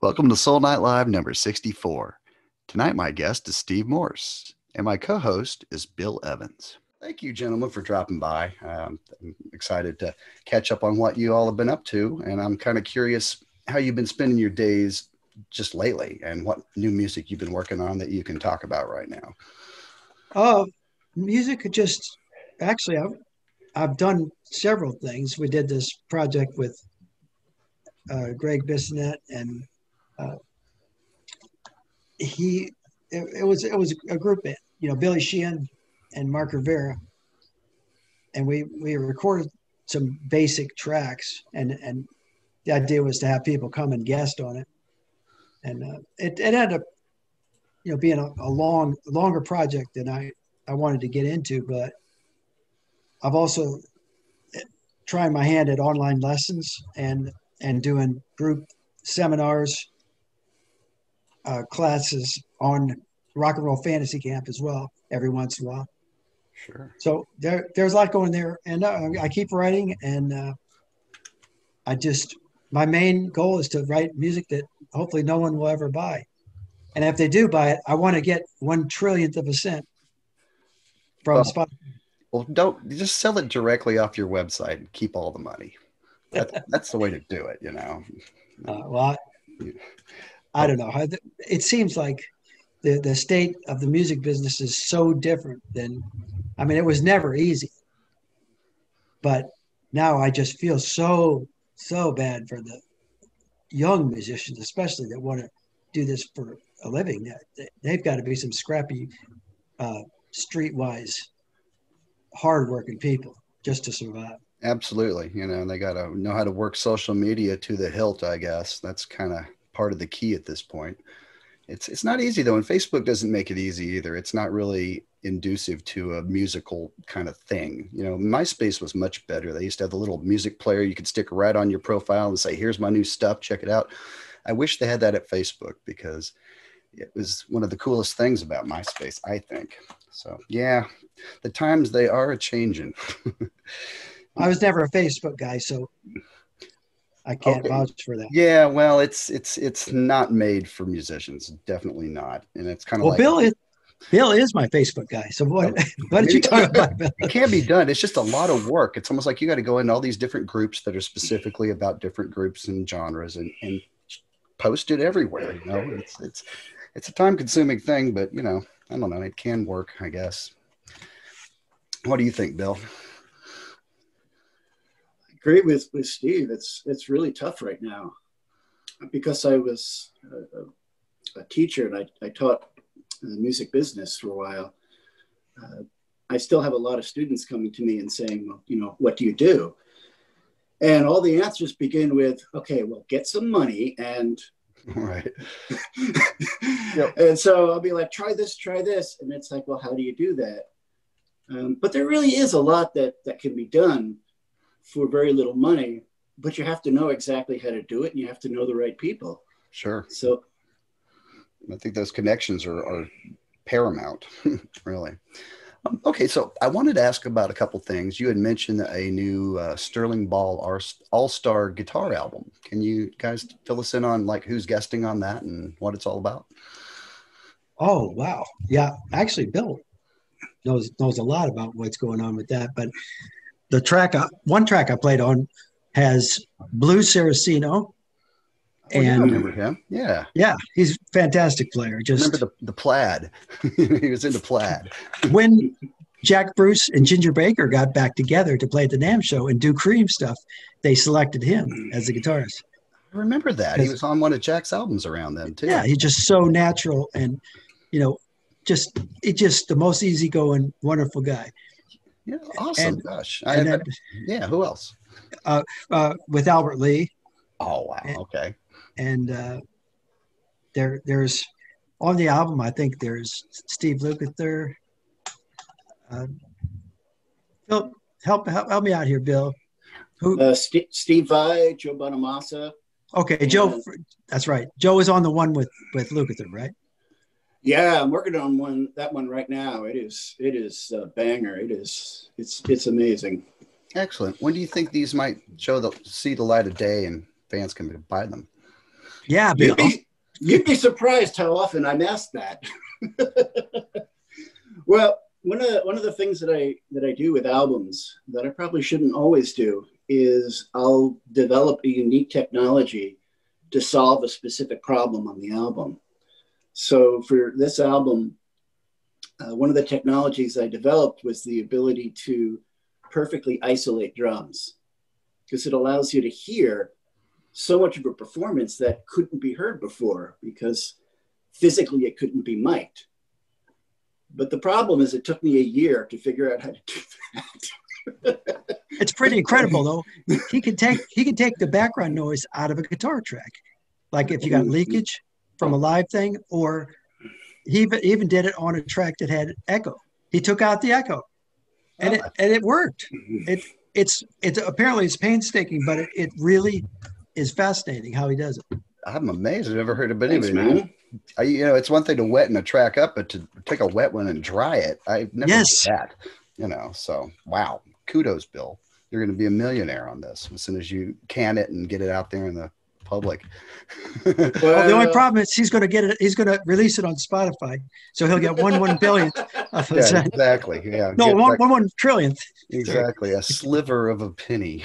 Welcome to Soul Night Live number 64. Tonight, my guest is Steve Morse, and my co-host is Bill Evans. Thank you, gentlemen, for dropping by. I'm excited to catch up on what you all have been up to, and I'm kind of curious how you've been spending your days just lately and what new music you've been working on that you can talk about right now. Music just actually I've done several things. We did this project with Greg Bissonette, and it was a group band, Billy Sheehan and Mark Rivera, and we recorded some basic tracks, and the idea was to have people come and guest on it, and it ended up being a longer project than I wanted to get into, but I've also trying my hand at online lessons and doing group seminars, classes on Rock and Roll Fantasy Camp as well every once in a while. Sure. So there's a lot going there, and I keep writing, and my main goal is to write music that hopefully no one will ever buy, and if they do buy it, I want to get 1/1,000,000th of a cent from Spotify. Well, don't just sell it directly off your website and keep all the money. That's the way to do it, I don't know. It seems like the state of the music business is so different than, it was never easy. But now I just feel so bad for the young musicians, especially that want to do this for a living. They've got to be some scrappy, streetwise, hardworking people just to survive. Absolutely. And they got to know how to work social media to the hilt, I guess. That's kind of part of the key at this point. It's not easy, though, and Facebook doesn't make it easy either. It's not really inducive to a musical kind of thing. MySpace was much better. They used to have the little music player you could stick right on your profile and say, here's my new stuff, check it out. I wish they had that at Facebook because it was one of the coolest things about MySpace, I think. So, yeah, the times they are a-changing. I was never a Facebook guy, so I can't vouch for that. Yeah, well, it's not made for musicians, definitely not. And it's kind of like Bill is my Facebook guy. So what did you talk about, Bill? It can be done. It's just a lot of work. It's almost like you got to go into all these different groups that are specifically about different groups and genres and post it everywhere. It's a time-consuming thing, but I don't know. It can work, I guess. What do you think, Bill? Agree with Steve. It's really tough right now because I was a teacher and I taught the music business for a while. I still have a lot of students coming to me and saying, well, what do you do? And all the answers begin with, okay, well, get some money and right. Yep. And so I'll be like, try this. And it's like, well, how do you do that? But there really is a lot that can be done for very little money, but you have to know exactly how to do it and you have to know the right people. Sure. So I think those connections are paramount, really. Okay, so I wanted to ask about a couple things. You had mentioned a new Sterling Ball All-Star guitar album. Can you guys fill us in on who's guesting on that and what it's all about? Oh, wow. Yeah, actually, Bill knows a lot about what's going on with that, but one track I played on has Blue Saraceno. And yeah, I remember him. Yeah, he's a fantastic player. Remember the plaid. He was into plaid. When Jack Bruce and Ginger Baker got back together to play at the NAMM show and do Cream stuff, they selected him as the guitarist. I remember that. He was on one of Jack's albums around then too. Yeah, he's just so natural and just the most easygoing, wonderful guy. Yeah, awesome. Gosh. Who else? With Albert Lee. Oh, wow. Okay. And there's on the album, I think there's Steve Lukather. Bill, help me out here, Bill. Who? Steve Vai, Joe Bonamassa. Okay, Joe. That's right. Joe is on the one with Lukather, right? Yeah, I'm working on that one right now. It is a banger. It's amazing. Excellent. When do you think these might see the light of day and fans can buy them? Yeah, Bill. You'd be surprised how often I'm asked that. Well, one of the things that I do with albums that I probably shouldn't always do is I'll develop a unique technology to solve a specific problem on the album. So for this album, one of the technologies I developed was the ability to perfectly isolate drums, because it allows you to hear so much of a performance that couldn't be heard before because physically it couldn't be mic'd. But the problem is it took me a year to figure out how to do that. It's pretty incredible, though. He can take the background noise out of a guitar track, like if you got leakage from a live thing, or he even did it on a track that had echo. He took out the echo, and it worked. It's apparently it's painstaking, but it really is fascinating how he does it. I'm amazed. I've never heard of anybody. Thanks, man. It's one thing to wetten a track up, but to take a wet one and dry it, I've never did that. So wow, kudos, Bill. You're going to be a millionaire on this as soon as you can it and get it out there in the public. Well, the only problem is he's going to release it on Spotify, so he'll get 1 billionth of his. Yeah, exactly. Yeah. No, 1 trillionth. Exactly, a sliver of a penny.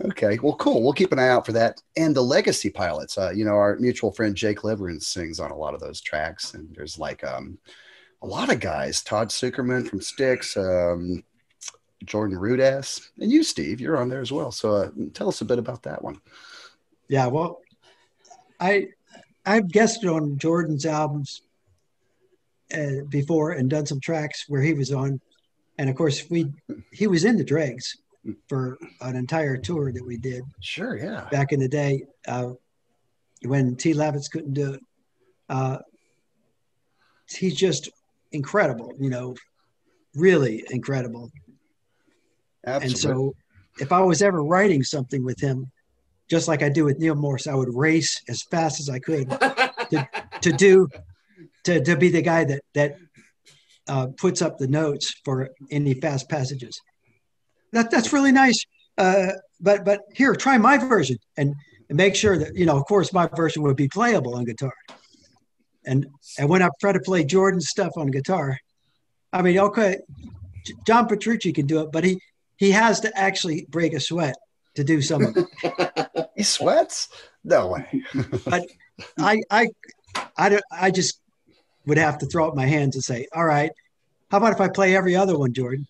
Okay, well, cool. We'll keep an eye out for that. And the legacy pilots, our mutual friend Jake Leverin sings on a lot of those tracks, and there's like a lot of guys. Todd Zuckerman from Styx, Jordan Rudess, and you, Steve, you're on there as well. So tell us a bit about that one. Yeah, well, I've guested on Jordan's albums before and done some tracks where he was on, and of course he was in the Dregs for an entire tour that we did. Sure, yeah. Back in the day, when T. Lavitz couldn't do it, he's just incredible. Really incredible. Absolutely. And so, if I was ever writing something with him, just like I do with Neil Morse, I would race as fast as I could to be the guy that puts up the notes for any fast passages. That's really nice. But here, try my version and make sure that, of course, my version would be playable on guitar. And when I try to play Jordan's stuff on guitar, I mean, okay, John Petrucci can do it, but he has to actually break a sweat to do some of it. He sweats? No way. But I just would have to throw up my hands and say, all right, how about if I play every other one, Jordan?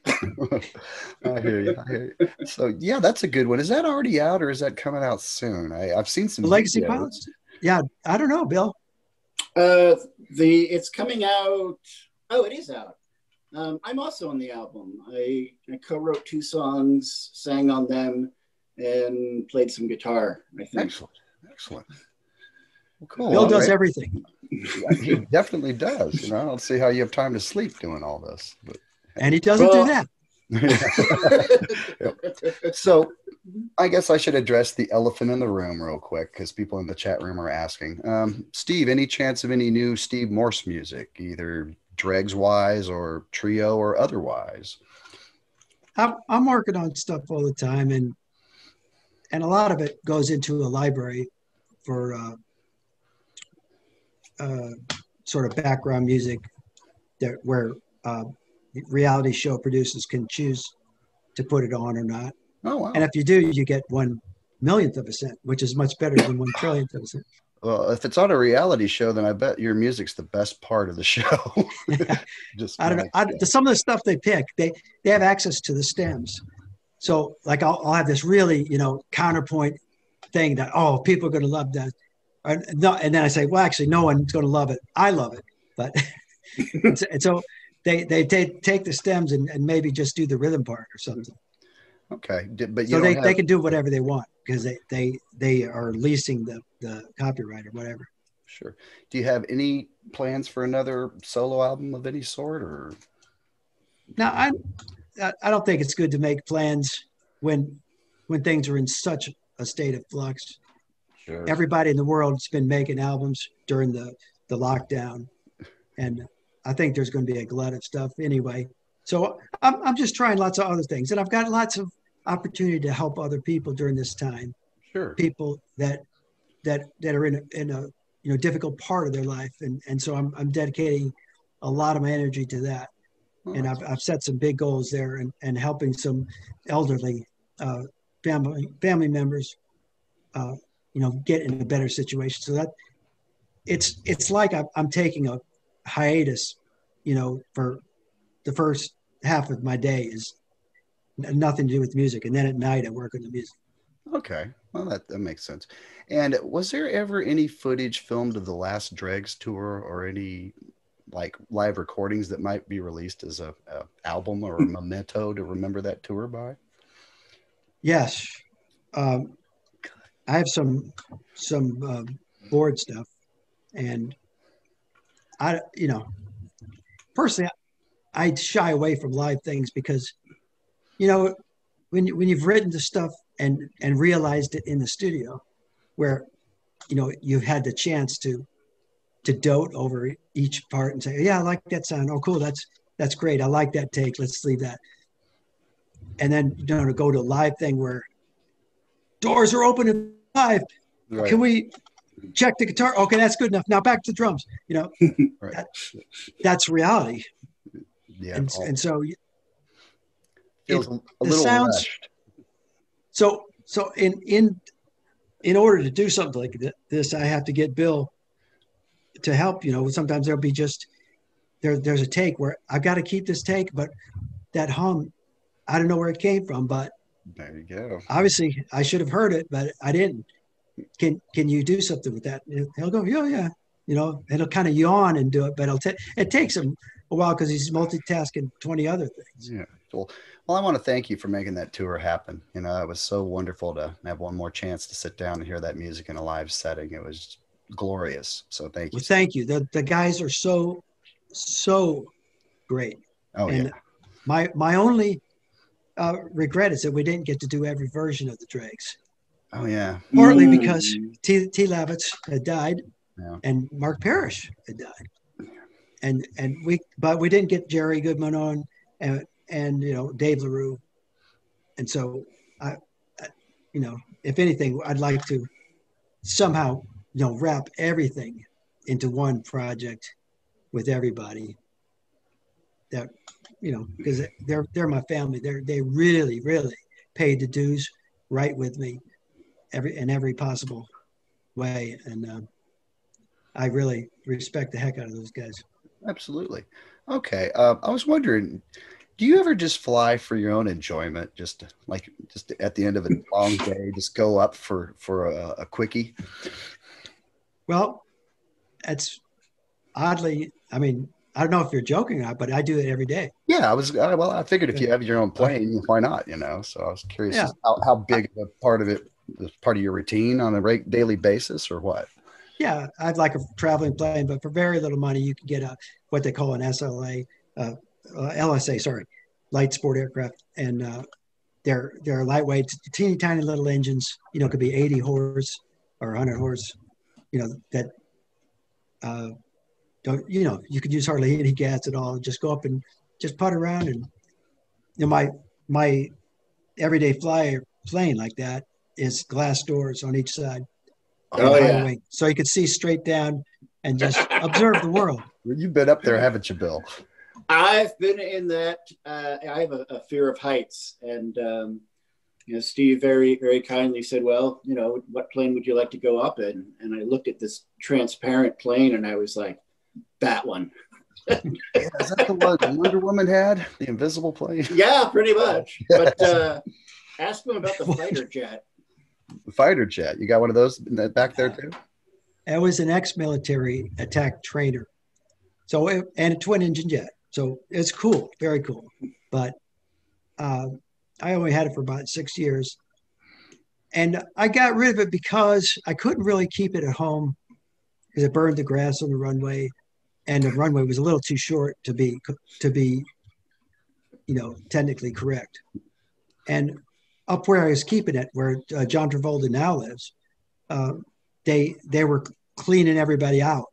I hear you. So yeah, that's a good one. Is that already out or is that coming out soon? I've seen some the Legacy videos. Pilots. Yeah, I don't know, Bill. It's coming out. Oh, it is out. I'm also on the album. I co-wrote 2 songs, sang on them, and played some guitar, I think. Excellent. Well, cool. Bill does everything. Yeah, he definitely does. I don't see how you have time to sleep doing all this. But and he doesn't do that. Yep. So I guess I should address the elephant in the room real quick because people in the chat room are asking. Steve, any chance of any new Steve Morse music, either Dregs wise or trio or otherwise? I'm working on stuff all the time, and a lot of it goes into a library for sort of background music where reality show producers can choose to put it on or not. Oh, wow. And if you do, you get 1/1,000,000th of a cent, which is much better than 1/1,000,000,000th of a cent. Well, if it's on a reality show, then I bet your music's the best part of the show. Just I don't know. Some of the stuff they pick, they have access to the stems. So like I'll have this really, counterpoint thing that, people are going to love that. And then I say, well, actually, no one's going to love it. I love it. But and so they take the stems and maybe just do the rhythm part or something. Okay. But so they can do whatever they want because they are leasing the copyright or whatever. Sure. Do you have any plans for another solo album of any sort, or? Now, I don't think it's good to make plans when things are in such a state of flux. Sure. Everybody in the world's been making albums during the lockdown, and I think there's going to be a glut of stuff anyway. So I'm just trying lots of other things, and I've got lots of opportunity to help other people during this time. Sure. People that that are in a difficult part of their life, and so I'm dedicating a lot of my energy to that. And I've set some big goals there, and helping some elderly family members, get in a better situation. So that it's like I'm taking a hiatus, for the first half of my day is nothing to do with music, and then at night I work on the music. Okay, well that makes sense. And was there ever any footage filmed of the last Dregs tour, or any like live recordings that might be released as a album or a memento to remember that tour by? Yes, I have some board stuff, and I personally I shy away from live things because when you've written the stuff and realized it in the studio, where you've had the chance to dote over each part and say, yeah, I like that sound. Oh, cool. That's great. I like that take. Let's leave that. And then, to go to a live thing where doors are open at 5. Right. Can we check the guitar? Okay, that's good enough. Now back to the drums. Right. That's reality. Yeah. And so feels a little rushed. So in order to do something like this, I have to get Bill to help. Sometimes there'll be there's a take where I've got to keep this take, but that hum, I don't know where it came from, but there you go. Obviously I should have heard it, but I didn't. Can you do something with that? He'll go, yeah. It'll kind of yawn and do it, but it takes him a while because he's multitasking 20 other things. Yeah. Well, I want to thank you for making that tour happen. It was so wonderful to have one more chance to sit down and hear that music in a live setting. It was glorious. So thank you. Well, thank you. The guys are so great. Oh, and yeah. My only regret is that we didn't get to do every version of the Dregs. Oh, yeah. Partly because T. Lavitz had died, yeah, and Mark Parrish had died. But we didn't get Jerry Goodman on, and Dave LaRue. And so I if anything, I'd like to somehow, wrap everything into one project with everybody that, because they're my family. They really, really paid the dues right with me in every possible way. And I really respect the heck out of those guys. Absolutely. Okay. I was wondering, do you ever just fly for your own enjoyment? Just at the end of a long day, just go up for a quickie? Well, that's oddly, I mean, I don't know if you're joking or not, but I do it every day. Yeah, I figured if you have your own plane, why not, So I was curious how big a part of it is part of your routine on a daily basis, or what? Yeah, I'd like a traveling plane, but for very little money, you can get what they call an LSA, light sport aircraft. And they're lightweight, teeny tiny little engines, could be 80 horse or 100 horse, that don't, you could use hardly any gas at all. Just go up and just putt around. And, my everyday plane like that is glass doors on each side. Oh, yeah. Wing, so you could see straight down and just observe the world. You've been up there, haven't you, Bill? I've been in that. I have a fear of heights. And, Steve very, very kindly said, well, what plane would you like to go up in? And I looked at this transparent plane and I was like, that one. Yeah, is that the one Wonder Woman had? The invisible plane? Yeah, pretty much. But ask them about the fighter jet. The fighter jet. You got one of those back there too? It was an ex-military attack trainer. And a twin engine jet. So it's cool, very cool. But I only had it for about 6 years. And I got rid of it because I couldn't really keep it at home because it burned the grass on the runway. And the runway was a little too short to be technically correct. And up where I was keeping it, where John Travolta now lives, they were cleaning everybody out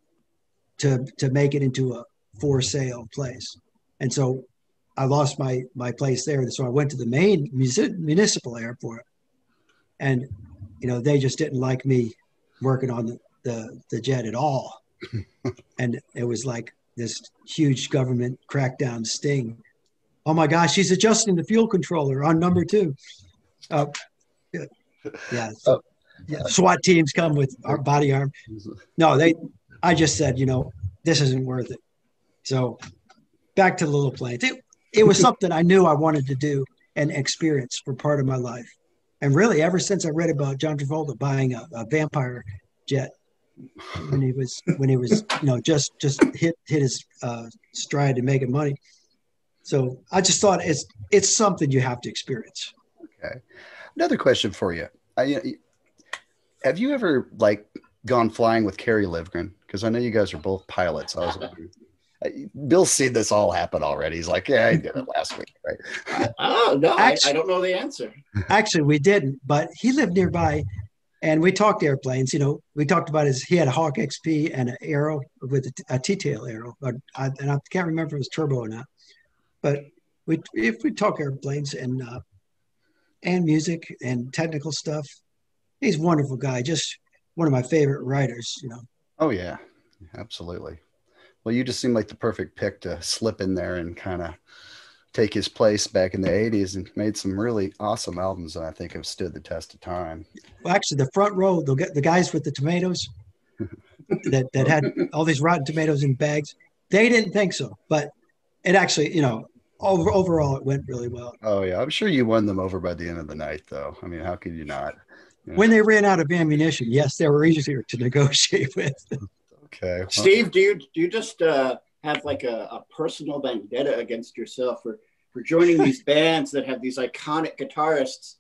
to make it into a for sale place. And so I lost my place there. So I went to the main municipal airport, and they just didn't like me working on the jet at all. And it was like this huge government crackdown sting. Oh my gosh, he's adjusting the fuel controller on number 2. Yeah. So, yeah, SWAT teams come with our body arm. No, I just said, this isn't worth it. So back to the little planes. It was something I knew I wanted to do and experience for part of my life. And really, ever since I read about John Travolta buying a vampire jet when he was just hit his stride to making money. So I just thought it's something you have to experience. Okay. Another question for you. Have you ever gone flying with Kerry Livgren? Because I know you guys are both pilots. I was wondering. Bill's seen this all happen already. He's like, yeah, I did it last week, right? Oh, no, I don't know the answer. Actually, we didn't, but he lived nearby, and we talked airplanes. We talked about he had a Hawk XP and an Arrow with a T-tail Arrow, and I can't remember if it was turbo or not. But if we talk airplanes and music and technical stuff, he's a wonderful guy. Just one of my favorite writers. Oh yeah, absolutely. Well, you just seem like the perfect pick to slip in there and kind of take his place back in the 80s and made some really awesome albums that I think have stood the test of time. Well, actually, the front row, they'll get the guys with the tomatoes that had all these rotten tomatoes in bags. They didn't think so, but it actually, overall, it went really well. Oh, yeah. I'm sure you won them over by the end of the night, though. I mean, how could you not? When they ran out of ammunition, yes, they were easier to negotiate with. Okay. Well, Steve, do you just have like a personal vendetta against yourself for joining these bands that have these iconic guitarists,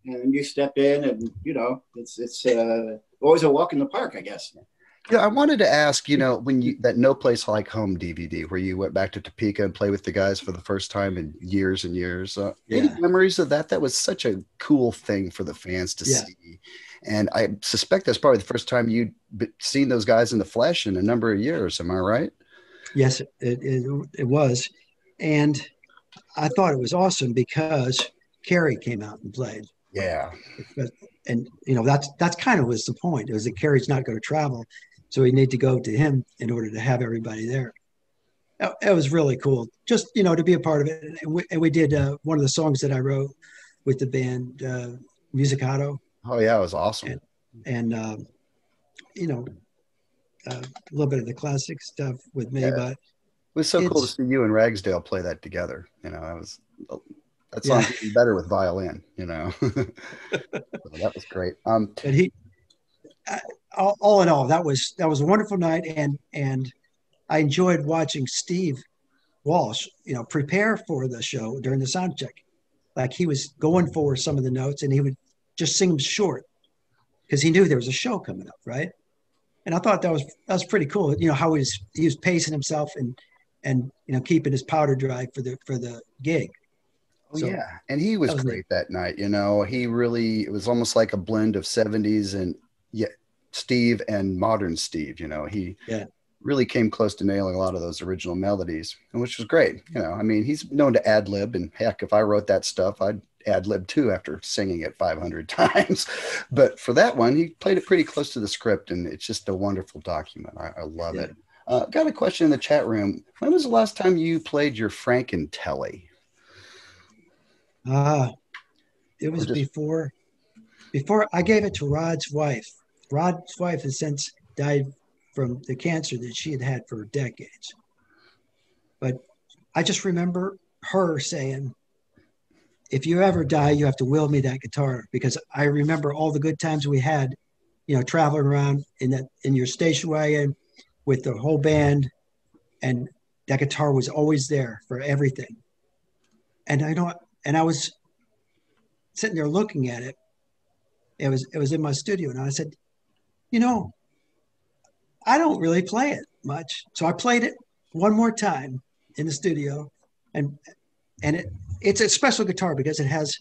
and you step in and it's always a walk in the park, I guess. Yeah, I wanted to ask, when that No Place Like Home DVD, where you went back to Topeka and played with the guys for the first time in years and years, any memories of that? That was such a cool thing for the fans to see. And I suspect that's probably the first time you'd seen those guys in the flesh in a number of years. Am I right? Yes, it was. And I thought it was awesome because Kerry came out and played. Yeah. And, that's kind of was the point. It was that Kerry's not going to travel. So we need to go to him in order to have everybody there. It was really cool just, to be a part of it. And we did one of the songs that I wrote with the band, Musicato. Oh, yeah, it was awesome. And a little bit of the classic stuff with me. But it was so cool to see you and Ragsdale play that together. That song's even better with violin, So that was great. But all in all, that was a wonderful night, and I enjoyed watching Steve Walsh, prepare for the show during the sound check. Like he was going for some of the notes, and he would just sing them short because he knew there was a show coming up, right? And I thought that was pretty cool. How he was pacing himself and keeping his powder dry for the gig. Oh, so, yeah, and he was great that night. It was almost like a blend of 70s and Steve and modern Steve. He really came close to nailing a lot of those original melodies, and which was great. He's known to ad lib, and heck, if I wrote that stuff, I'd ad lib too after singing it 500 times. But for that one, he played it pretty close to the script, and it's just a wonderful document. I love it. Got a question in the chat room. When was the last time you played your Franken-Telly? It was before I gave it to Rod's wife. Rod's wife has since died from the cancer that she had had for decades. But I just remember her saying, if you ever die, you have to will me that guitar, because I remember all the good times we had, traveling around in your station wagon with the whole band, and that guitar was always there for everything. And I was sitting there looking at it. It was in my studio, and I said, I don't really play it much. So I played it one more time in the studio, and it's a special guitar because it has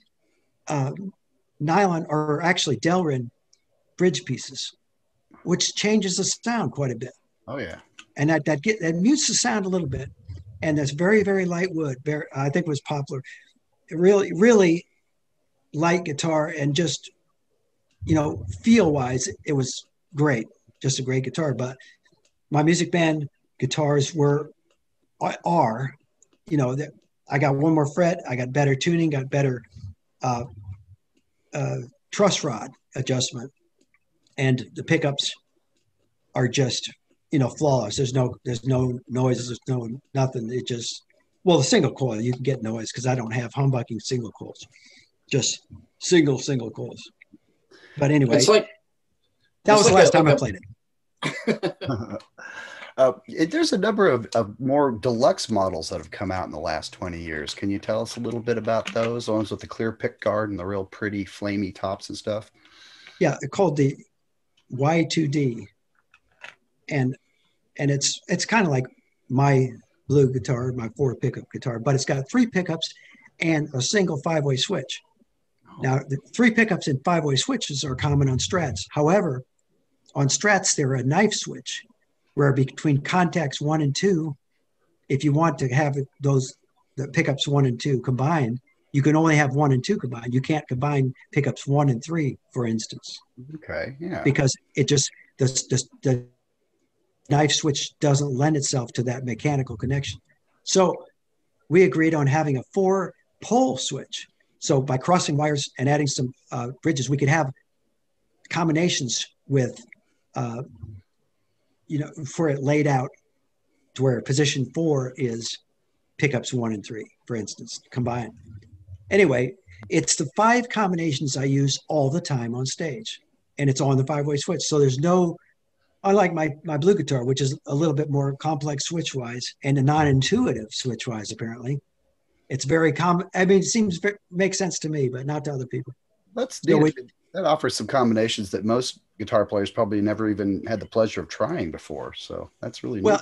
nylon, or actually Delrin bridge pieces, which changes the sound quite a bit. Oh yeah. And that mutes the sound a little bit. And that's very, very light wood. I think it was Poplar. Really, really light guitar, and just, feel wise, it was great, just a great guitar. But my music band guitars are, I got one more fret, I got better tuning, got better uh, truss rod adjustment, and the pickups are just flawless. There's no noises, there's no nothing. It just, well, the single coil you can get noise because I don't have humbucking single coils, just single coils. But anyway, It's like that was the last time I a played it. There's a number of more deluxe models that have come out in the last 20 years. Can you tell us a little bit about those? The ones with the clear pick guard and the real pretty flamey tops and stuff? Yeah, they're called the Y2D. And it's kind of like my blue guitar, my 4 pickup guitar, but it's got 3 pickups and a single 5-way switch. Now, the 3 pickups and 5-way switches are common on Strats. However, on Strats, they're a knife switch, where between contacts 1 and 2, if you want to have the pickups 1 and 2 combined, you can only have 1 and 2 combined. You can't combine pickups 1 and 3, for instance. Okay, yeah. Because it just, the knife switch doesn't lend itself to that mechanical connection. So we agreed on having a 4-pole switch. So by crossing wires and adding some bridges, we could have combinations with, for it laid out to where position 4 is pickups 1 and 3, for instance, combined. Anyway, it's the 5 combinations I use all the time on stage, and it's on the 5-way switch. So there's no, unlike my blue guitar, which is a little bit more complex switch-wise and a non-intuitive switch-wise, apparently. It's very common. I mean, it makes sense to me, but not to other people. That's neat. That offers some combinations that most guitar players probably never even had the pleasure of trying before. So that's really neat. Well,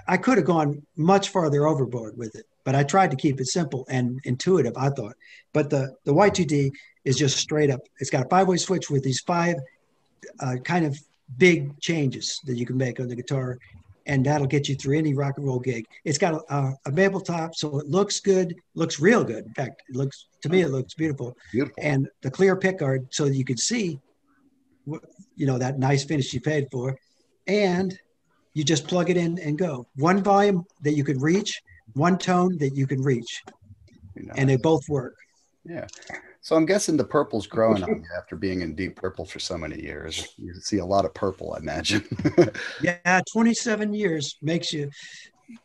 I could have gone much farther overboard with it, but I tried to keep it simple and intuitive, I thought. But the Y2D is just straight up. It's got a 5-way switch with these 5 kind of big changes that you can make on the guitar, and that'll get you through any rock and roll gig. It's got a maple top, so it looks good, looks real good. In fact, it looks beautiful. Beautiful. And the clear pick guard, so you can see, that nice finish you paid for, and you just plug it in and go. One volume that you can reach, one tone that you can reach, and they both work. Yeah. So I'm guessing the purple's growing on you after being in Deep Purple for so many years. You see a lot of purple, I imagine. Yeah, 27 years makes you.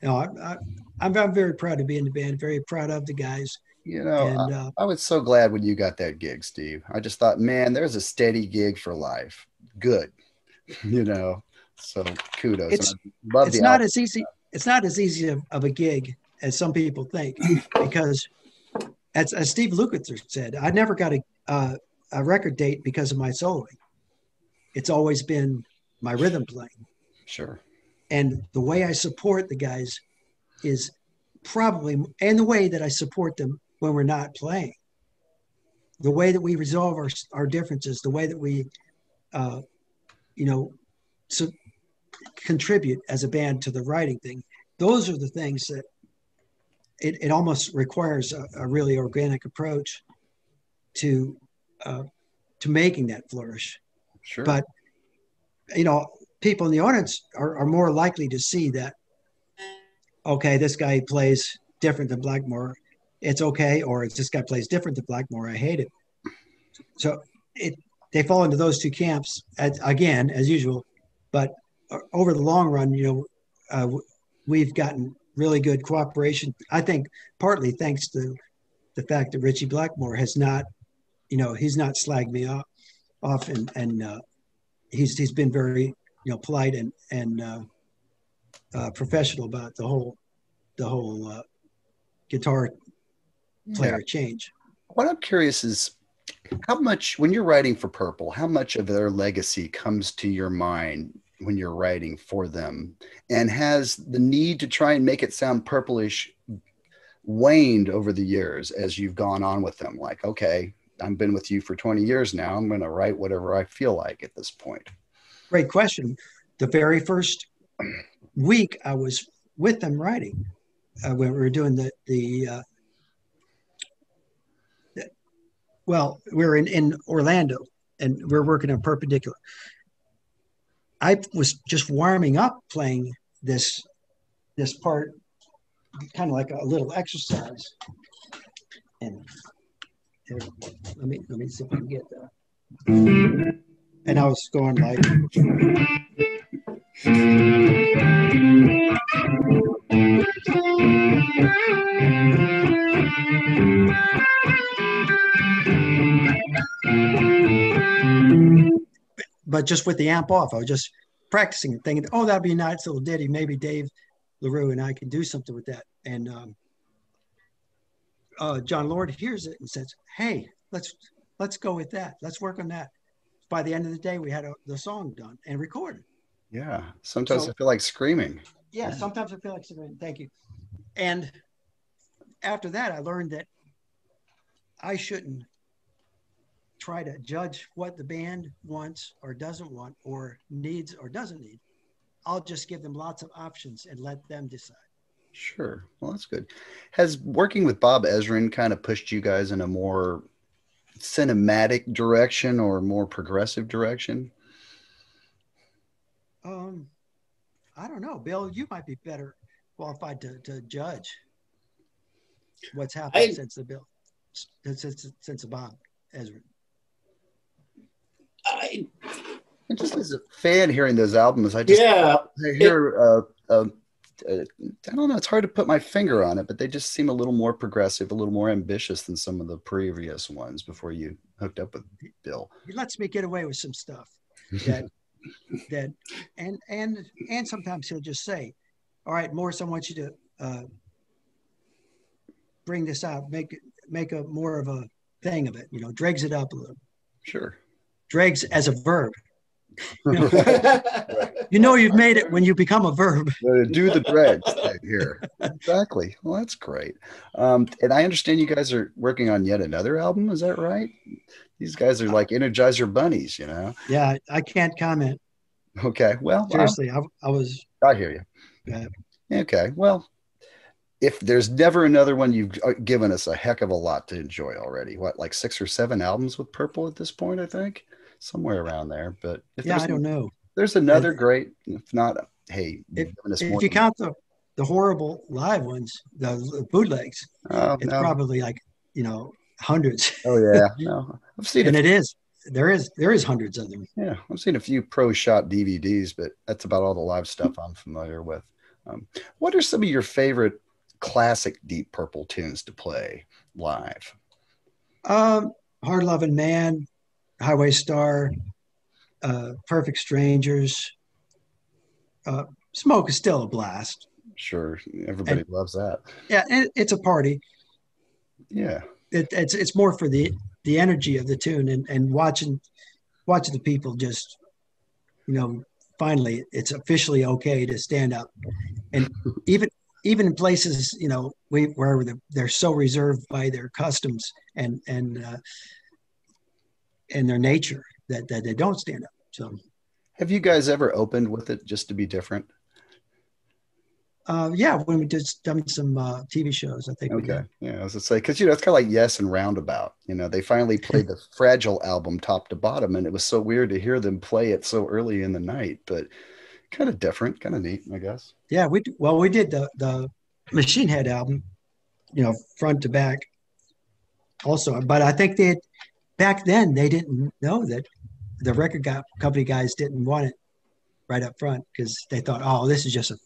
I'm very proud to be in the band. Very proud of the guys. I was so glad when you got that gig, Steve. I just thought, man, there's a steady gig for life. Good, So kudos. It's not as easy. It's not as easy of a gig as some people think, because as Steve Lukather said, I never got a record date because of my soloing. It's always been my rhythm playing. Sure. And the way I support the guys is probably, and the way that I support them when we're not playing, the way that we resolve our differences, the way that we, contribute as a band to the writing thing. Those are the things that it almost requires a really organic approach to making that flourish. Sure. But, people in the audience are more likely to see that, okay, this guy plays different than Blackmore. It's okay. Or this guy plays different than Blackmore. I hate it. So they fall into those two camps, again, as usual. But over the long run, we've gotten really good cooperation. I think partly thanks to the fact that Richie Blackmore has not, he's not slagged me off, and he's been very, polite and professional about the whole guitar player change. What I'm curious is, how much, when you're writing for Purple, how much of their legacy comes to your mind when you're writing for them? And has the need to try and make it sound purplish waned over the years as you've gone on with them? Like, okay, I've been with you for 20 years now. I'm going to write whatever I feel like at this point. Great question. The very first week I was with them writing, when we were doing we were in Orlando, and we we're working on Perpendicular. I was just warming up playing this part, kind of like a little exercise. And here, let me see if I can get that. And I was going like. But just with the amp off, I was just practicing it, thinking, oh, that'd be a nice little ditty. Maybe Dave LaRue and I can do something with that. And John Lord hears it and says, hey, let's go with that. Let's work on that. By the end of the day, we had the song done and recorded. Yeah. Sometimes I feel like screaming. Yeah, sometimes I feel like screaming. Thank you. And after that, I learned that I shouldn't try to judge what the band wants or doesn't want or needs or doesn't need. I'll just give them lots of options and let them decide. Sure. Well, that's good. Has working with Bob Ezrin kind of pushed you guys in a more cinematic direction or more progressive direction? I don't know. Bill, you might be better qualified to judge what's happened since the Bob Ezrin. And just as a fan hearing those albums, I hear I don't know, it's hard to put my finger on it, but they just seem a little more progressive, a little more ambitious than some of the previous ones before you hooked up with Bill. He lets me get away with some stuff that and sometimes he'll just say, all right, Morse, I want you to bring this out, make a more of a thing of it, dregs it up a little. Sure. Dregs as a verb. You've made it when you become a verb. Do the dregs thing here. Exactly. Well, that's great. And I understand you guys are working on yet another album. Is that right? These guys are like Energizer bunnies, Yeah, I can't comment. Okay. Well, seriously, I hear you. Okay. Well, if there's never another one, you've given us a heck of a lot to enjoy already. What, like 6 or 7 albums with Purple at this point, I think? Somewhere around there. But I don't know. There's another great, if not, hey, if you count the horrible live ones, the bootlegs, it's probably like, hundreds. Oh yeah. No, I've seen and there is hundreds of them. Yeah. I've seen a few pro shot DVDs, but that's about all the live stuff I'm familiar with. What are some of your favorite classic Deep Purple tunes to play live? Hard Loving Man, Highway Star, Perfect Strangers. Smoke is still a blast. Sure, everybody loves that. Yeah, it's a party. Yeah, it's more for the energy of the tune and watching the people just, finally it's officially okay to stand up, and even in places where they're so reserved by their customs and their nature that they don't stand up. So, have you guys ever opened with it just to be different? Yeah, when we did done some TV shows, I think. Okay, yeah, I was gonna say, because it's kind of like Yes and Roundabout. They finally played the Fragile album top to bottom, and it was so weird to hear them play it so early in the night, but kind of different, kind of neat, I guess. Yeah, we did the Machine Head album, front to back, also. But I think back then they didn't know that the record company guys didn't want it right up front because they thought, oh, this is just a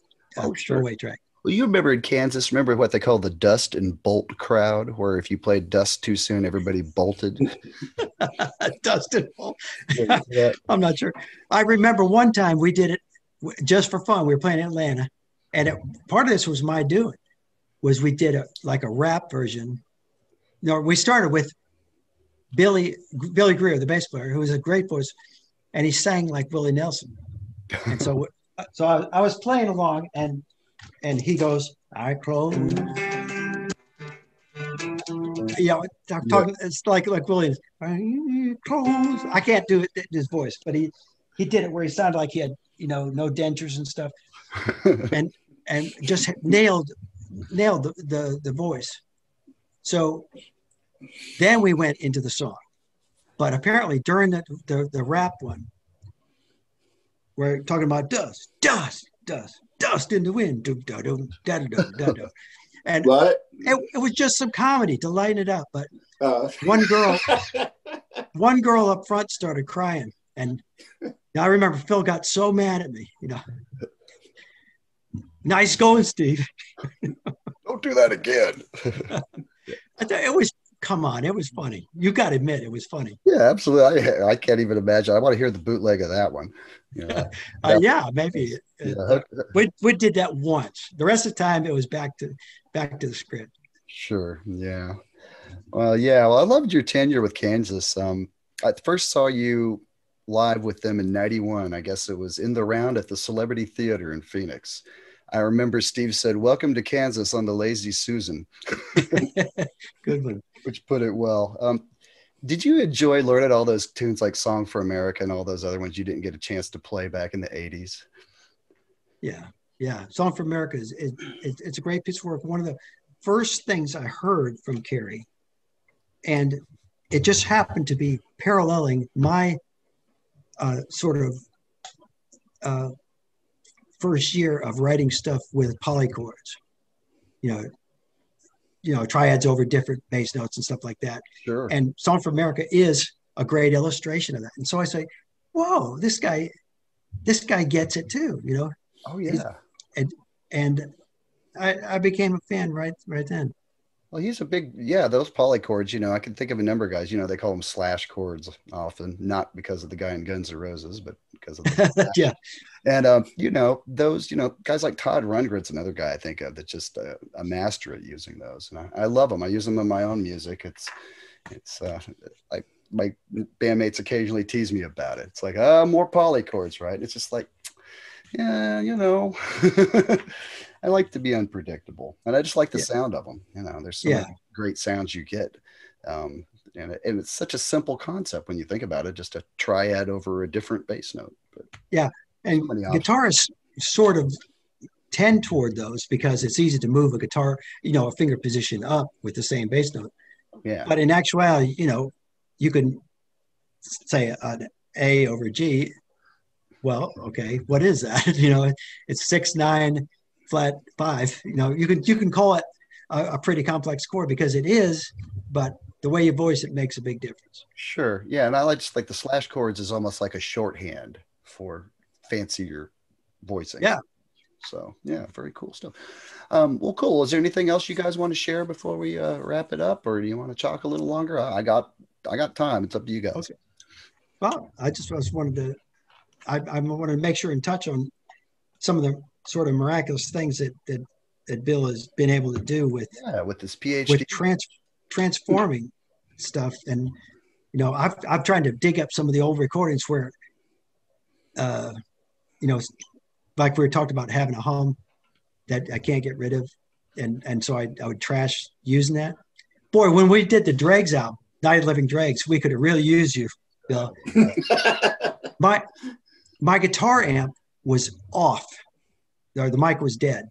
throwaway track. Well, you remember in Kansas, remember what they call the dust and bolt crowd, where if you played dust too soon, everybody bolted? Dust and bolt. Yeah. I'm not sure. I remember one time we did it just for fun. We were playing in Atlanta, and part of this was my doing. We did a rap version. We started with Billy Greer, the bass player, who was a great voice, and he sang like Willie Nelson. And so I was playing along, and he goes, "I close." I'm talking. It's like Willie. I close. I can't do it his voice, but he did it where he sounded like he had no dentures and stuff, and just nailed the voice. So then we went into the song, but apparently during the rap one, we're talking about dust, dust, dust, dust in the wind. And What? it was just some comedy to lighten it up. But Uh, one girl up front started crying. And I remember Phil got so mad at me, Nice going, Steve. Don't do that again. It was, come on, it was funny. You got to admit, it was funny. Yeah, absolutely. I can't even imagine. I want to hear the bootleg of that one. Yeah, maybe. Yeah. We did that once. The rest of the time, it was back to the script. Sure. Yeah. Well, yeah. Well, I loved your tenure with Kansas. I first saw you live with them in '91. I guess it was in the round at the Celebrity Theater in Phoenix. I remember Steve said, "Welcome to Kansas" on the Lazy Susan. Good one. Which put it well. Did you enjoy learning all those tunes like Song for America and all those other ones you didn't get a chance to play back in the 80s? Yeah. Yeah. Song for America it's a great piece of work. One of the first things I heard from Carrie, and it just happened to be paralleling my sort of first year of writing stuff with polychords, triads over different bass notes and stuff like that. Sure. And Song for America is a great illustration of that. And so I say, whoa, this guy gets it too, Oh yeah. And I became a fan right then. Well, he's a big, yeah, those polychords, I can think of a number of guys, they call them slash chords often, not because of the guy in Guns N' Roses, but because of the yeah. And, those, guys like Todd Rundgren's another guy I think of that's just a master at using those. And I love them. I use them in my own music. It's like my bandmates occasionally tease me about it. It's like, more polychords, right? It's just like, yeah, I like to be unpredictable, and I just like the sound of them. There's so many great sounds you get. And it's such a simple concept when you think about it, just a triad over a different bass note. But yeah, and guitarists sort of tend toward those because it's easy to move a guitar, a finger position up with the same bass note. Yeah. But in actuality, you can say an A over G. Well, okay, what is that? It's 6/9 flat 5. You can call it a pretty complex chord because it is, but the way you voice it makes a big difference. Sure. Yeah. And I just like the slash chords is almost like a shorthand for fancier voicing. Yeah. So yeah, very cool stuff. Well, cool. Is there anything else you guys want to share before we wrap it up, or do you want to talk a little longer? I got time. It's up to you guys. Okay. Well, I just wanted to, I wanted to make sure and touch on some of the sort of miraculous things that Bill has been able to do with this PhD, with transforming stuff. And I've tried to dig up some of the old recordings where like we talked about having a hum that I can't get rid of, and so I would trash using that. Boy, when we did the Dregs album, Night of Living Dregs, we could have really used you, Bill. My guitar amp was off, or the mic was dead.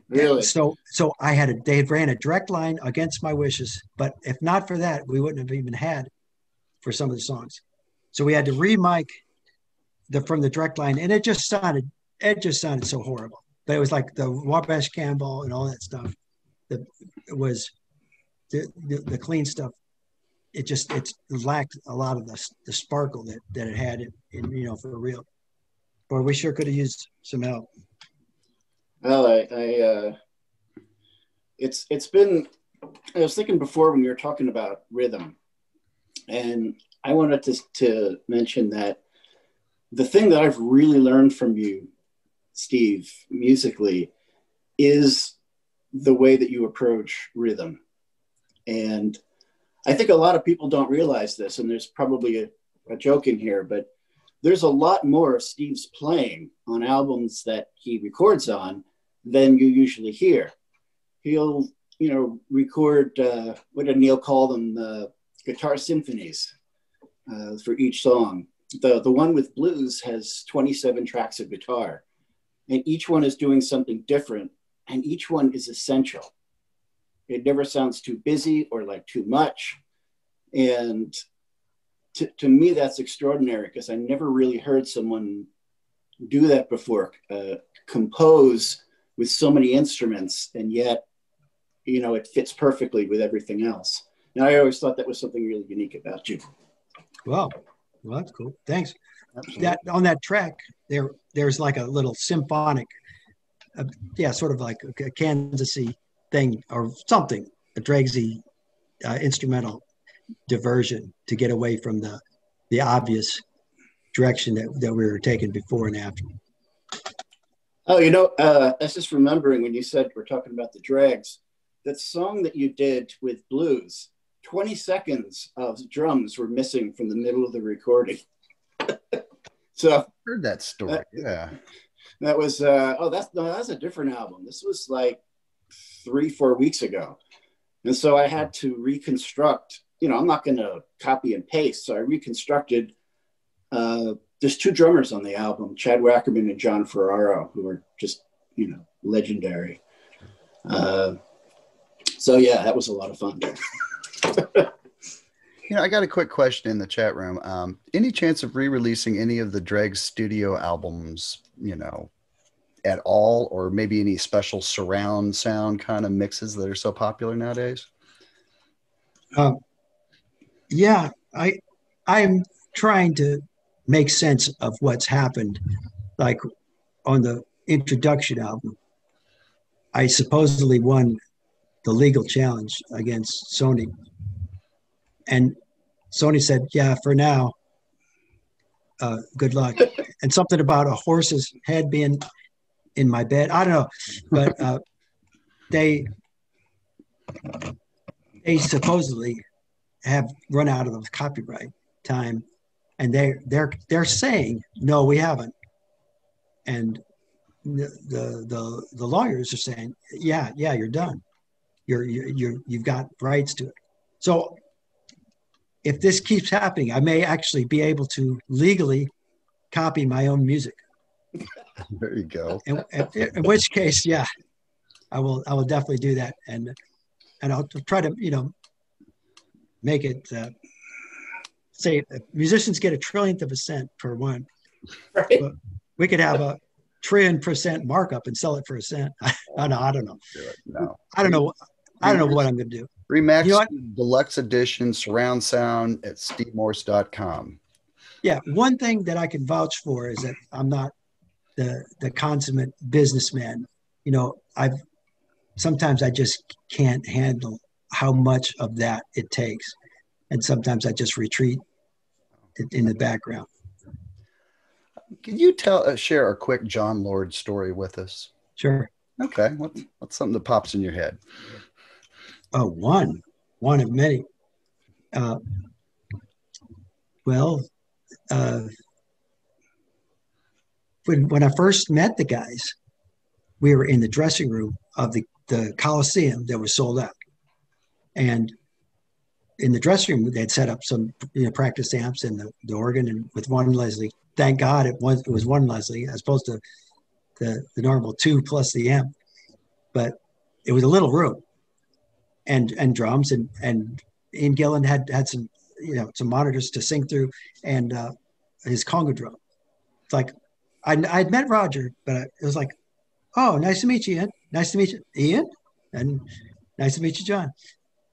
Really? So they had ran a direct line against my wishes, but if not for that, we wouldn't have even had for some of the songs. So we had to re-mic from the direct line, and it just sounded so horrible. But it was like the Wabash Campbell and all that stuff. It was the clean stuff. It lacked a lot of the sparkle that it had in for real. Boy, we sure could have used some help. Well, it's been, I was thinking before when you were talking about rhythm, and I wanted to mention that the thing that I've really learned from you, Steve, musically, is the way that you approach rhythm. And I think a lot of people don't realize this, and there's probably a joke in here, but there's a lot more of Steve's playing on albums that he records on than you usually hear. He'll, record, what did Neil call them? Guitar symphonies for each song. The one with blues has 27 tracks of guitar, and each one is doing something different, and each one is essential. It never sounds too busy or like too much. And to me, that's extraordinary, because I never really heard someone do that before, compose with so many instruments, and yet, you know, it fits perfectly with everything else. And I always thought that was something really unique about you. Well, that's cool. Thanks. Absolutely. That on that track, there's like a little symphonic, sort of like a Kansas-y thing or something, a Dregsy instrumental diversion to get away from the obvious direction that we were taking before and after. Oh, you know, I was just remembering when you said we're talking about the Dregs, that song that you did with blues, 20 seconds of drums were missing from the middle of the recording. So I've heard that story. Yeah. That was, that's a different album. This was like 3-4 weeks ago. And so I had to reconstruct, you know, I'm not going to copy and paste. So I reconstructed, there's 2 drummers on the album, Chad Wackerman and John Ferraro, who are just, you know, legendary. So yeah, that was a lot of fun. You know, I got a quick question in the chat room. Any chance of re-releasing any of the Dregs studio albums, you know, at all, or maybe any special surround sound kind of mixes that are so popular nowadays? Yeah, I'm trying to make sense of what's happened. Like on the introduction album, I supposedly won the legal challenge against Sony. And Sony said, yeah, for now, good luck. And something about a horse's head being in my bed. I don't know. But they supposedly have run out of the copyright time. And they're saying, no, we haven't. And the lawyers are saying, yeah, you're done. You've got rights to it. So if this keeps happening, I may actually be able to legally copy my own music. There you go. In which case, yeah, I will definitely do that, and I'll try to, you know, make it say musicians get 1/trillionth of a cent per one. Right. But we could have a 1,000,000,000% markup and sell it for a cent. I don't know. No. I don't know what I'm going to do. Remax You know what? Deluxe Edition surround sound at stevemorse.com. Yeah, one thing that I can vouch for is that I'm not the consummate businessman. You know, sometimes I just can't handle how much of that it takes, and sometimes I just retreat in the background. Can you share a quick John Lord story with us? Sure. Okay, what's something that pops in your head? Oh, one of many. When I first met the guys, we were in the dressing room of the Coliseum that was sold out. And in the dressing room, they'd set up some, you know, practice amps and the organ, and with one Leslie. Thank God it was one Leslie as opposed to the normal 2 plus the amp. But it was a little room, and drums, and Ian Gillan had some, you know, some monitors to sing through, and his conga drum. It's like I'd met Roger, but it was like, oh, nice to meet you, Ian. Nice to meet you, Ian, and nice to meet you, John.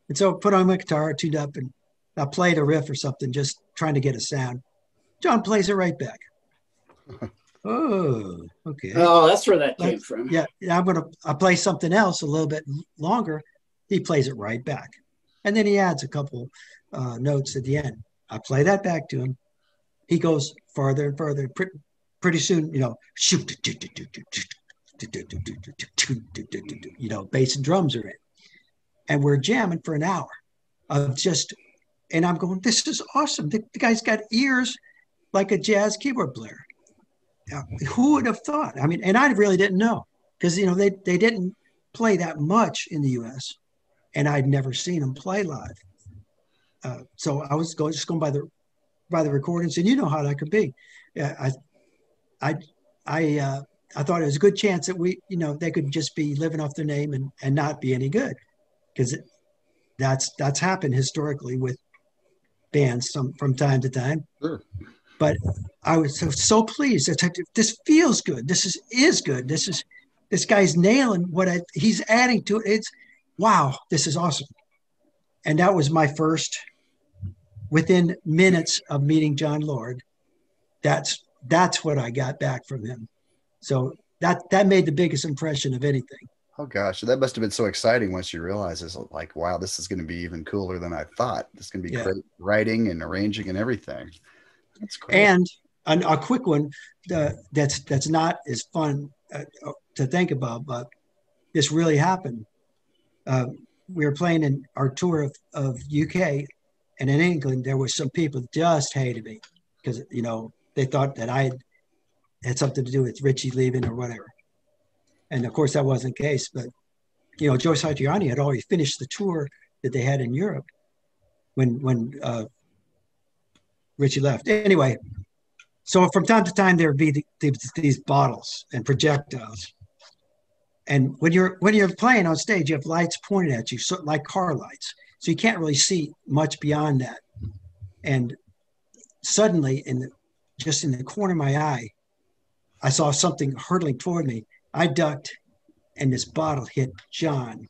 And so I put on my guitar, tuned up, and I played a riff or something, just trying to get a sound. John plays it right back. Oh, okay. Oh, that's where that came from. Yeah, I'll play something else a little bit longer. He plays it right back. And then he adds a couple notes at the end. I play that back to him. He goes farther and further. Pretty soon, you know, you know, bass and drums are in. And we're jamming for an hour of just, and I'm going, this is awesome. The guy's got ears like a jazz keyboard player. Who would have thought? I mean, and I really didn't know, because, you know, they didn't play that much in the US, and I'd never seen them play live. So I was just going by the recordings, and you know how that could be. I thought it was a good chance that they could just be living off their name and not be any good, because that's happened historically with bands from time to time. Sure. but I was so pleased. It's like, this feels good. This is good. This guy's nailing what he's adding to it. It's wow. This is awesome. And that was my first. Within minutes of meeting John Lord, that's what I got back from him. So that made the biggest impression of anything. Oh gosh, that must have been so exciting once you realize it's like, wow, this is going to be even cooler than I thought. This is going to be great writing and arranging and everything. That's great. And a quick one that's not as fun to think about, but this really happened. We were playing in our tour of UK, and in England, there were some people that just hated me because, you know, they thought that I had something to do with Richie leaving or whatever. And of course, that wasn't the case. But, you know, Joe Satriani had already finished the tour that they had in Europe when Richie left. Anyway, so from time to time, there would be these bottles and projectiles. And when you're playing on stage, you have lights pointed at you, so, like car lights. So you can't really see much beyond that. And suddenly, just in the corner of my eye, I saw something hurtling toward me. I ducked, and this bottle hit John.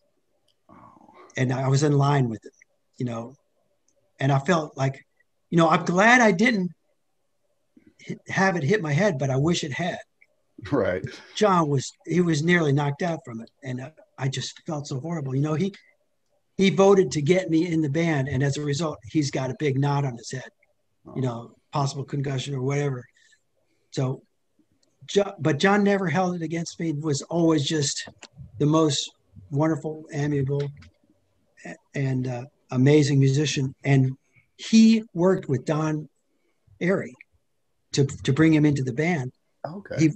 And I was in line with it, you know. And I felt like, you know, I'm glad I didn't have it hit my head, but I wish it had. Right. John was nearly knocked out from it. And I just felt so horrible. You know, he voted to get me in the band. And as a result, he's got a big knot on his head, you know, possible concussion or whatever. So, but John never held it against me. Was always just the most wonderful, amiable, and amazing musician. And he worked with Don Airey to bring him into the band. Okay.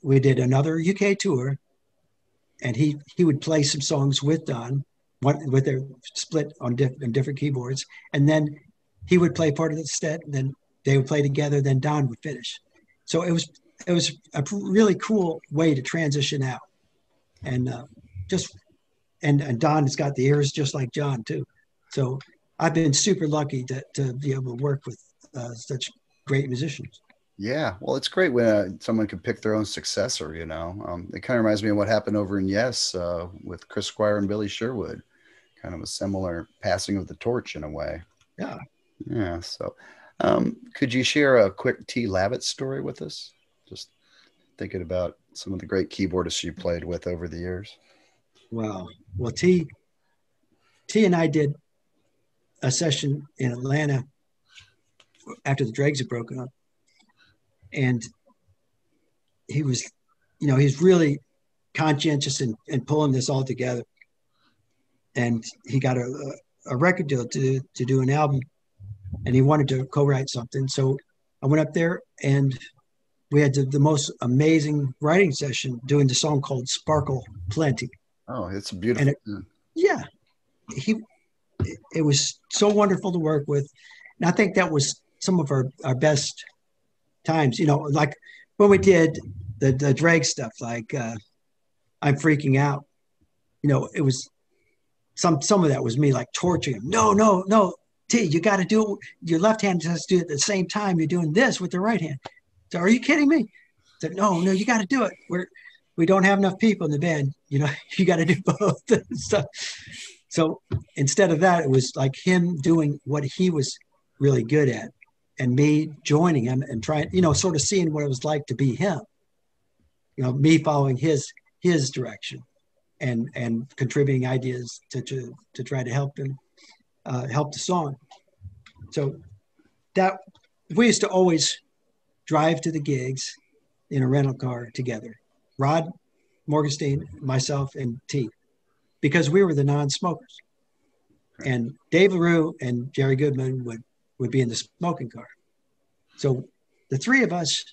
We did another UK tour, and he would play some songs with Don, with their split on different keyboards, and then he would play part of the set, and then they would play together. Then Don would finish. So it was a really cool way to transition out, and and Don has got the ears just like John too. So I've been super lucky to be able to work with such great musicians. Yeah, well, it's great when someone can pick their own successor, you know. It kind of reminds me of what happened over in Yes with Chris Squire and Billy Sherwood. Kind of a similar passing of the torch in a way. Yeah. Yeah, so could you share a quick T. Lavitz story with us? Just thinking about some of the great keyboardists you played with over the years. Wow. Well, T and I did a session in Atlanta after the Dregs had broken up. And he was, you know, he's really conscientious in pulling this all together. And he got a record deal to do an album, and he wanted to co-write something. So I went up there, and we had the most amazing writing session doing the song called Sparkle Plenty. Oh, it's beautiful. And it was so wonderful to work with. And I think that was some of our best times, you know, like when we did the drag stuff, like I'm Freaking Out, you know, it was some of that was me like torturing him. No, T, you got to do it. Your left hand has to do it at the same time you're doing this with the right hand. So are you kidding me? I said, no, you got to do it. We don't have enough people in the band. You know, you got to do both. So instead of that, it was like him doing what he was really good at, and me joining him and trying, you know, sort of seeing what it was like to be him. You know, me following his direction and contributing ideas to try to help him help the song. So that we used to always drive to the gigs in a rental car together. Rod Morgenstein, myself, and T, because we were the non-smokers. And Dave LaRue and Jerry Goodman would be in the smoking car. So the three of us,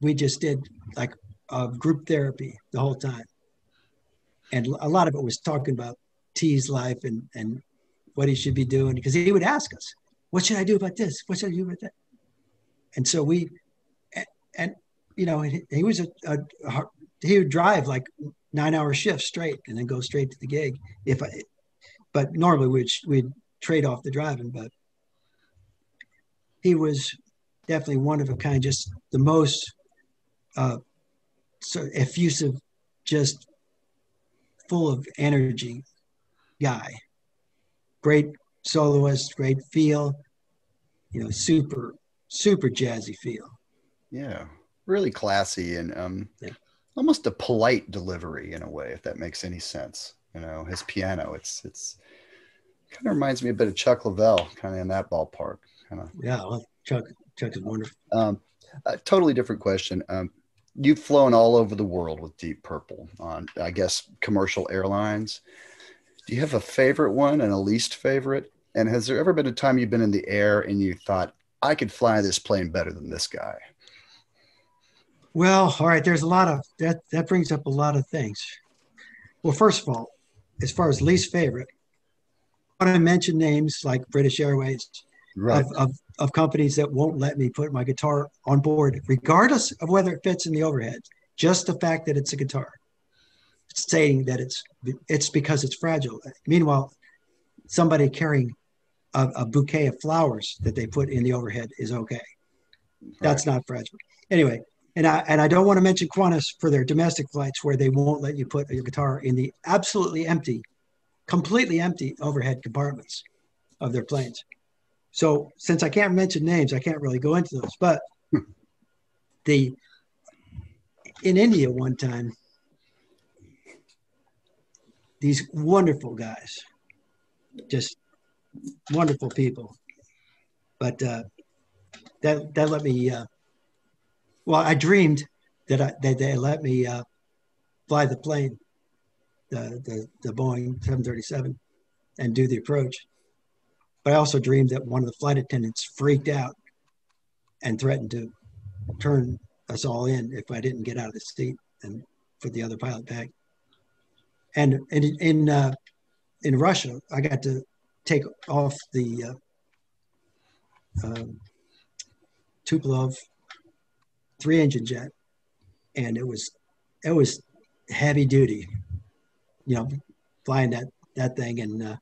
we just did like a group therapy the whole time. And a lot of it was talking about T's life and what he should be doing, because he would ask us, what should I do about this? What should I do about that? And so and you know, he was he would drive like 9-hour shifts straight and then go straight to the gig. But normally we'd trade off the driving, but definitely one of a kind, just the most so effusive, just full of energy guy. Great soloist, great feel, super, super jazzy feel. Yeah, really classy and Yeah. almost a polite delivery in a way, if that makes any sense. His piano, it's kind of reminds me a bit of Chuck Leavell, kind of in that ballpark. Kind of. Yeah, well, Chuck is wonderful. A totally different question. You've flown all over the world with Deep Purple on, I guess, commercial airlines. Do you have a favorite one and a least favorite? And has there ever been a time you've been in the air and you thought, I could fly this plane better than this guy? Well, all right, there's a lot of that. That brings up a lot of things. Well, first of all, as far as least favorite, I want to mention names like British Airways Right. of companies that won't let me put my guitar on board, regardless of whether it fits in the overhead. Just the fact that it's a guitar, saying that it's because it's fragile. Meanwhile, somebody carrying a bouquet of flowers that they put in the overhead is okay. That's not fragile. Anyway, and I don't want to mention Qantas for their domestic flights where they won't let you put your guitar in the absolutely empty, completely empty overhead compartments of their planes. So since I can't mention names, I can't really go into those. But in India one time, these wonderful guys, just wonderful people. But that let me. Well, I dreamed that they let me fly the plane, the Boeing 737, and do the approach. But I also dreamed that one of the flight attendants freaked out and threatened to turn us all in if I didn't get out of the seat and put the other pilot back. And in Russia, I got to take off the Tupolev 3-engine jet, and it was heavy duty, flying that thing and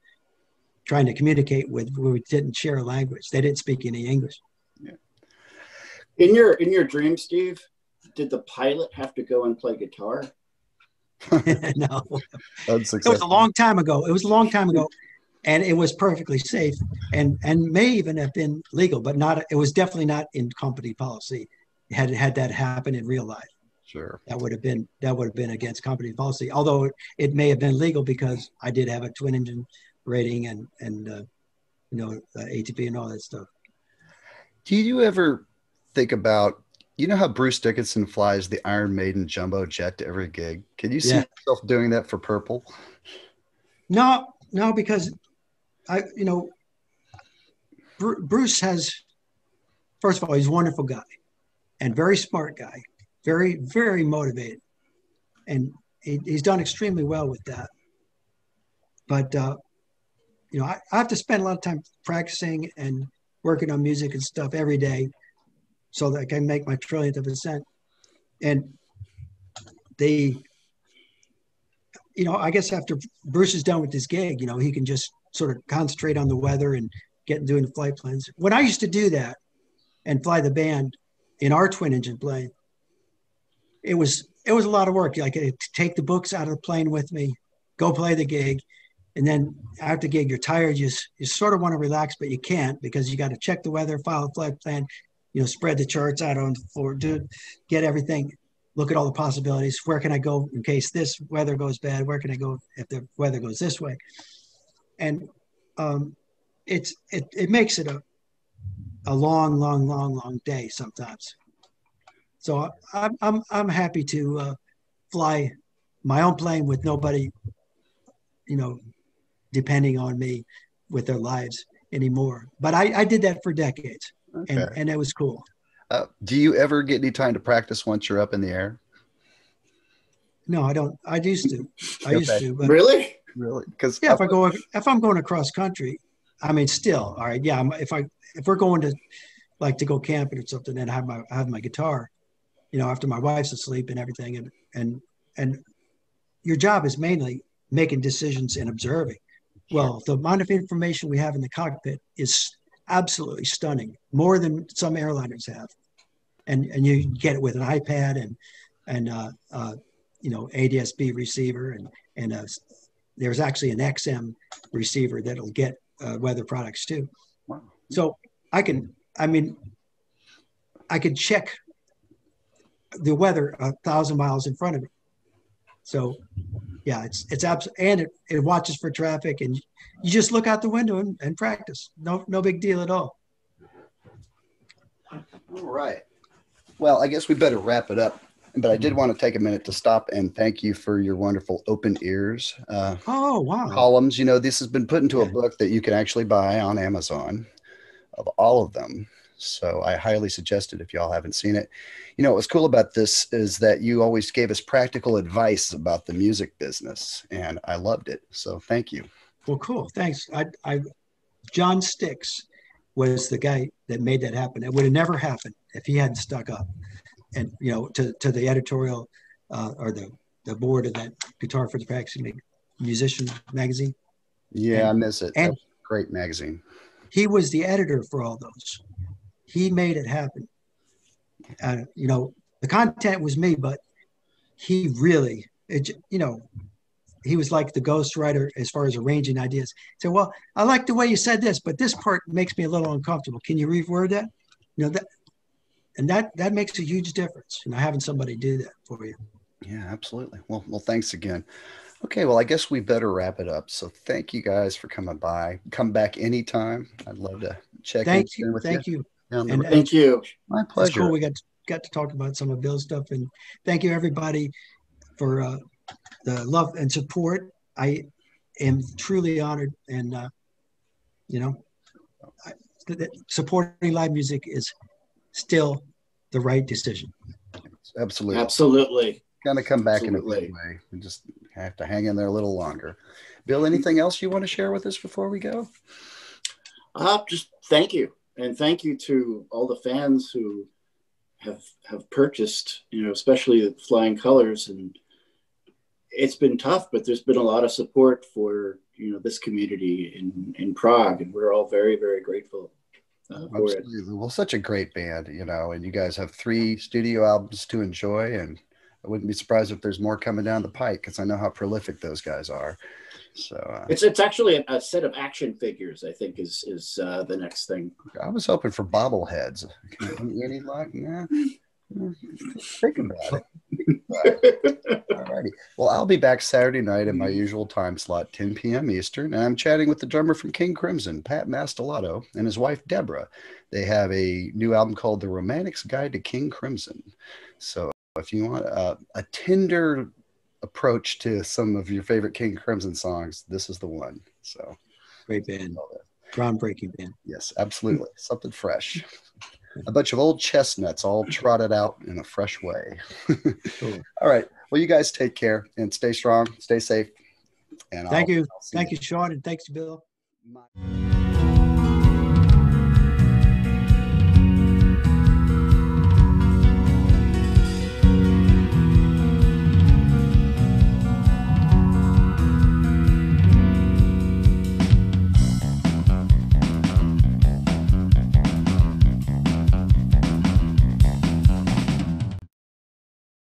trying to communicate with where we didn't share a language. They didn't speak any English. Yeah. In your dream, Steve, did the pilot have to go and play guitar? No, It was a long time ago. And it was perfectly safe and may even have been legal, but it was definitely not in company policy. Had that happen in real life. Sure. That would have been against company policy, although it may have been legal because I did have a twin engine rating and ATP and all that stuff. Do you ever think about, how Bruce Dickinson flies the Iron Maiden jumbo jet to every gig? Can you see yourself doing that for Purple? No, because Bruce has, first of all, he's a wonderful guy and very smart guy, very, very motivated. And he's done extremely well with that. But, I have to spend a lot of time practicing and working on music and stuff every day so that I can make my trillionth of a cent. And I guess after Bruce is done with this gig, he can just sort of concentrate on the weather and doing the flight plans. When I used to do that and fly the band in our twin engine plane, it was a lot of work. Like to take the books out of the plane with me, go play the gig. And then after the gig, you're tired. You sort of want to relax, but you can't because you got to check the weather, file a flight plan, spread the charts out on the floor, get everything, look at all the possibilities. Where can I go in case this weather goes bad? Where can I go if the weather goes this way? And it makes it a long day sometimes. So I'm happy to fly my own plane with nobody, depending on me with their lives anymore. But I did that for decades, okay. and it was cool. Do you ever get any time to practice once you're up in the air? No, I don't. I used to. But Really? Because if I'm going across country, I mean, still, all right. Yeah, if we're going to to go camping or something, and I have my guitar, after my wife's asleep and everything, and your job is mainly making decisions and observing. Well, the amount of information we have in the cockpit is absolutely stunning, more than some airliners have. And you get it with an iPad and you know, ADS-B receiver and there's actually an XM receiver that'll get weather products too. Wow. So I mean, I could check the weather 1,000 miles in front of me. So yeah, it's absolutely, and it watches for traffic, and you just look out the window and practice. No big deal at all. All right. Well, I guess we better wrap it up. But I did want to take a minute to stop and thank you for your wonderful open ears Oh, wow. columns. You know, this has been put into a book that you can actually buy on Amazon, of all of them. So I highly suggest it if y'all haven't seen it. You know, what's cool about this is that you always gave us practical advice about the music business, and I loved it. So thank you. Well, cool. Thanks. John Sticks was the guy that made that happen. It would have never happened if he hadn't stuck up. And, you know, to the editorial or the board of that Guitar for the Practicing Musician magazine. Yeah, I miss it. And that's a great magazine. he was the editor for all those. He made it happen. You know, the content was me, but he really, you know, he was like the ghostwriter as far as arranging ideas. He said, well, I like the way you said this, but this part makes me a little uncomfortable. Can you reword that? You know, that makes a huge difference, you know, having somebody do that for you. Yeah, absolutely. Well, thanks again. Okay, well, I guess we better wrap it up. So thank you guys for coming by. Come back anytime. I'd love to check in with you. Thank you. And thank you. My pleasure. It's cool. We got to talk about some of Bill's stuff, and thank you everybody for the love and support. I am truly honored, and you know, supporting live music is still the right decision. Absolutely. Gonna come back in a big way. We just have to hang in there a little longer. Bill, anything else you want to share with us before we go? Just thank you. And thank you to all the fans who have purchased, you know, especially the Flying Colors. And it's been tough, but there's been a lot of support for, you know, this community in Prague. And we're all very, very grateful for it. Well, such a great band, you know, and you guys have 3 studio albums to enjoy. And I wouldn't be surprised if there's more coming down the pike, because I know how prolific those guys are. So it's actually a set of action figures, I think, is the next thing. I was hoping for bobbleheads. Any luck? Nah. Think about it. All righty. Well, I'll be back Saturday night at my usual time slot, 10 p.m. Eastern, and I'm chatting with the drummer from King Crimson, Pat Mastellato, and his wife, Deborah. They have a new album called The Romantic's Guide to King Crimson. So if you want a tender approach to some of your favorite King Crimson songs, this is the one. So great band. Groundbreaking band. Yes, absolutely. Something fresh. A bunch of old chestnuts all trotted out in a fresh way. Cool. All right. Well, you guys take care and stay strong, stay safe. And thank you, Sean, and thanks, Bill.